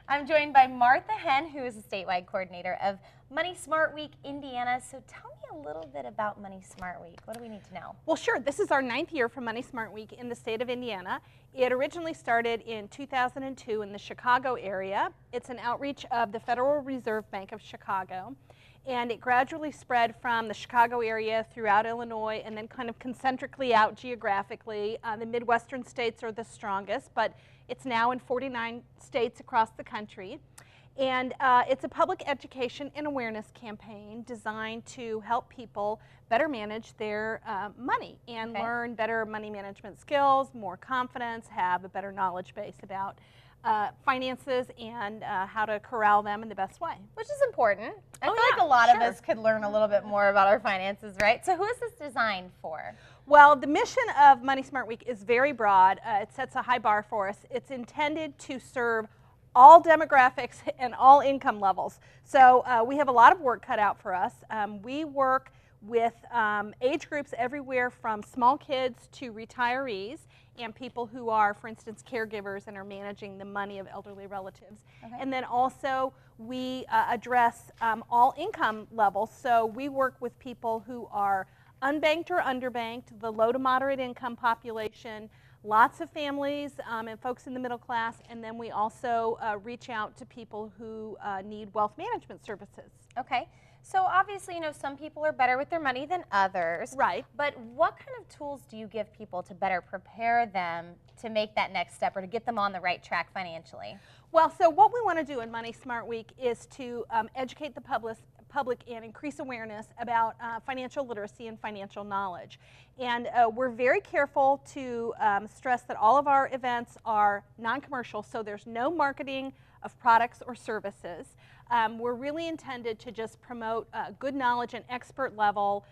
I'm joined by Martha Henn, who is a statewide coordinator of Money Smart Week Indiana. So tell me a little bit about Money Smart Week. What do we need to know? Well, sure. This is our 9th year for Money Smart Week in the state of Indiana. It originally started in 2002 in the Chicago area. It's an outreach of the Federal Reserve Bank of Chicago. And it gradually spread from the Chicago area throughout Illinois and then kind of concentrically out geographically. The Midwestern states are the strongest, but it's now in 49 states across the country. And it's a public education and awareness campaign designed to help people better manage their money and learn better money management skills, more confidence, have a better knowledge base about finances and how to corral them in the best way. Which is important. I feel like a lot of us could learn a little bit more about our finances, right? So who is this designed for? Well, the mission of Money Smart Week is very broad. It sets a high bar for us. It's intended to serve all demographics and all income levels. So we have a lot of work cut out for us. We work with age groups everywhere from small kids to retirees and people who are, for instance, caregivers and are managing the money of elderly relatives. And then also we address all income levels. So we work with people who are unbanked or underbanked, the low to moderate income population, lots of families and folks in the middle class, and then we also reach out to people who need wealth management services. Okay. So obviously, you know, some people are better with their money than others. Right. But what kind of tools do you give people to better prepare them to make that next step or to get them on the right track financially? Well, so what we want to do in Money Smart Week is to educate the public and increase awareness about financial literacy and financial knowledge. And we're very careful to stress that all of our events are non-commercial, so there's no marketing of products or services. We're really intended to just promote good knowledge and expert level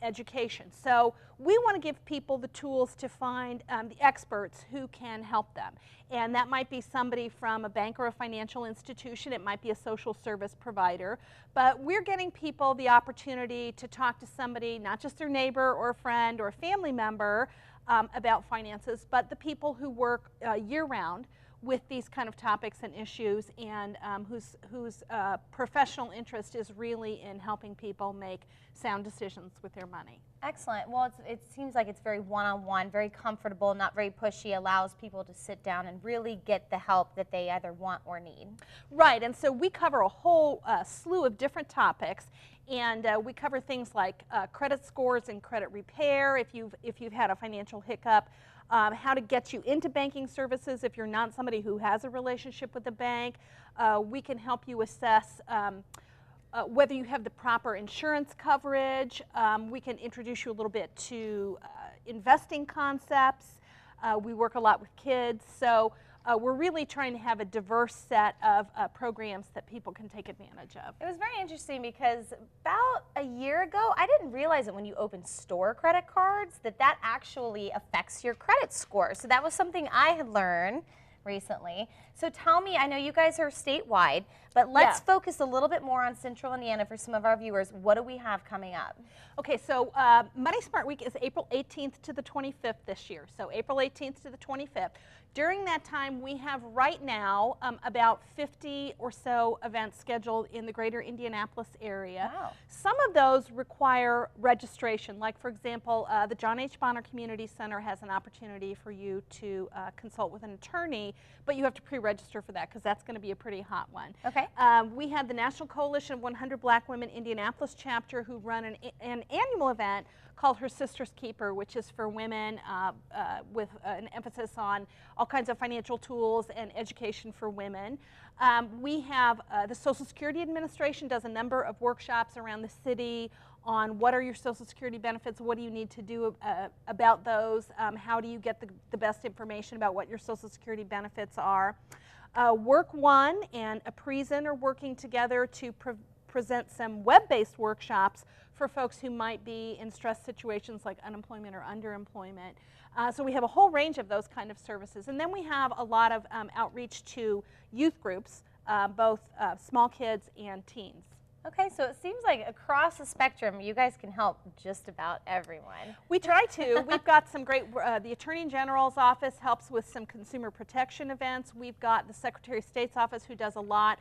education. So we want to give people the tools to find the experts who can help them. And that might be somebody from a bank or a financial institution. It might be a social service provider. But we're getting people the opportunity to talk to somebody, not just their neighbor or a friend or a family member about finances, but the people who work year-round with these kind of topics and issues and whose professional interest is really in helping people make sound decisions with their money. Excellent. Well, it seems like it's very one-on-one, very comfortable, not very pushy, allows people to sit down and really get the help that they either want or need. Right, and so we cover a whole slew of different topics, and we cover things like credit scores and credit repair if you've had a financial hiccup, how to get you into banking services if you're not somebody who has a relationship with the bank. We can help you assess whether you have the proper insurance coverage. We can introduce you a little bit to investing concepts. We work a lot with kids, so we're really trying to have a diverse set of programs that people can take advantage of. It was very interesting because about a year ago, I didn't realize that when you open store credit cards that actually affects your credit score. So that was something I had learned recently. So tell me, I know you guys are statewide, but let's focus a little bit more on Central Indiana for some of our viewers. What do we have coming up? Okay, so Money Smart Week is April 18th to the 25th this year. So April 18th to the 25th. During that time, we have right now about 50 or so events scheduled in the greater Indianapolis area. Wow. Some of those require registration. Like, for example, the John H. Bonner Community Center has an opportunity for you to consult with an attorney, but you have to pre-register for that because that's going to be a pretty hot one. Okay. We have the National Coalition of 100 Black Women Indianapolis chapter who run an annual event called Her Sister's Keeper, which is for women with an emphasis on all kinds of financial tools and education for women. We have the Social Security Administration does a number of workshops around the city on what are your Social Security benefits, what do you need to do about those, how do you get the best information about what your Social Security benefits are. Work One and a Present are working together to present some web-based workshops for folks who might be in stress situations like unemployment or underemployment. So we have a whole range of those kind of services. And then we have a lot of outreach to youth groups, both small kids and teens. Okay, so it seems like across the spectrum, you guys can help just about everyone. We try to. We've got some great, the Attorney General's office helps with some consumer protection events. We've got the Secretary of State's office who does a lot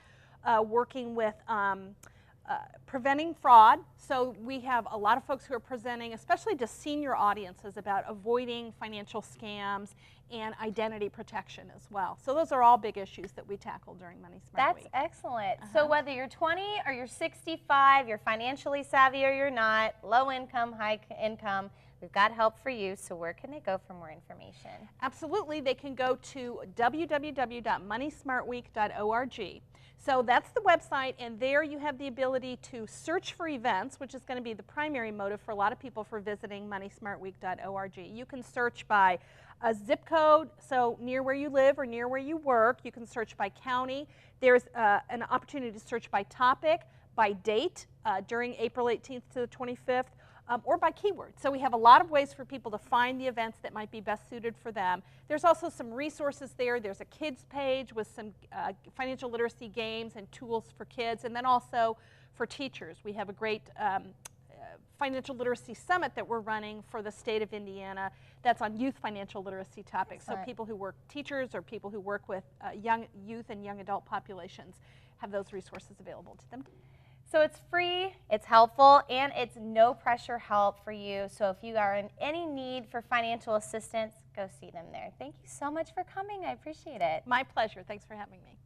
working with preventing fraud. So we have a lot of folks who are presenting, especially to senior audiences, about avoiding financial scams and identity protection as well. So those are all big issues that we tackle during Money Smart Week. That's excellent. So whether you're 20 or you're 65, you're financially savvy or you're not, low income, high income, we've got help for you. So where can they go for more information? Absolutely. They can go to www.moneysmartweek.org. So that's the website, and there you have the ability to search for events, which is going to be the primary motive for a lot of people for visiting moneysmartweek.org. You can search by a zip code, so near where you live or near where you work. You can search by county. There's an opportunity to search by topic, by date, during April 18th to the 25th. Or by keyword. So we have a lot of ways for people to find the events that might be best suited for them. There's also some resources there. There's a kids page with some financial literacy games and tools for kids, and then also for teachers. We have a great financial literacy summit that we're running for the state of Indiana that's on youth financial literacy topics. Excellent. So people who work, teachers or people who work with young youth and young adult populations have those resources available to them. So it's free, it's helpful, and it's no pressure help for you. So if you are in any need for financial assistance, go see them there. Thank you so much for coming. I appreciate it. My pleasure. Thanks for having me.